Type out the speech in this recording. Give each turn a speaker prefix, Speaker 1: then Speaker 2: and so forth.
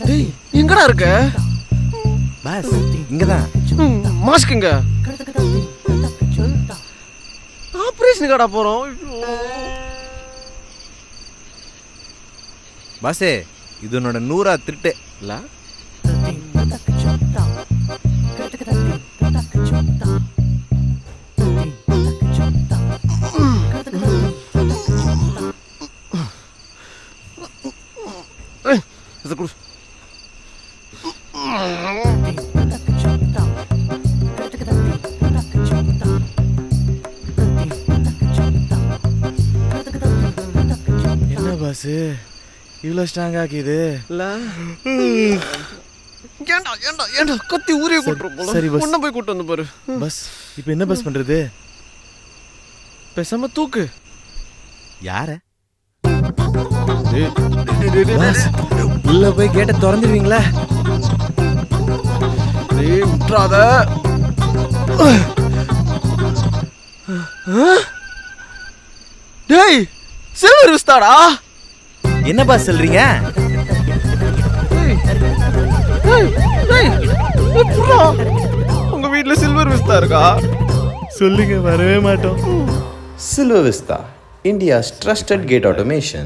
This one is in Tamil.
Speaker 1: டேய் எங்கடா இருக்க?
Speaker 2: பாஸ் இங்கதான்.
Speaker 1: மாஸ்க் எங்க? ஆபரேஷனுக்காடா போறோம்.
Speaker 2: பாஸே இது உன்னோட 100 திருட்டு
Speaker 1: இல்ல
Speaker 2: என்ன பாஸ் இவ்வளோ ஸ்ட்ராங் ஆக்கிது?
Speaker 1: இல்ல ஏண்டா ஏண்டா ஏண்டா கத்தி ஊரே கூட்டுறோம் போல.
Speaker 2: சரி பஸ்.
Speaker 1: உன்ன போய் கூட்டு வந்து பாரு.
Speaker 2: பஸ் இப்போ என்ன பஸ் பண்றது?
Speaker 1: பேசாம தூக்கு.
Speaker 2: யார? பாஸ் உள்ள போய் கேட்ட திறந்துடுவீங்களா?
Speaker 1: டேய் விட்றாத. டேய் சில்வர் விஸ்தாடா.
Speaker 2: என்ன பாஸ் சொல்றீங்க?
Speaker 1: உங்க வீட்ல சில்வர் விஸ்தா இருக்கா?
Speaker 2: சொல்லுங்க, வரவே மாட்டோம்.
Speaker 3: Silver Vista, India's trusted gate automation.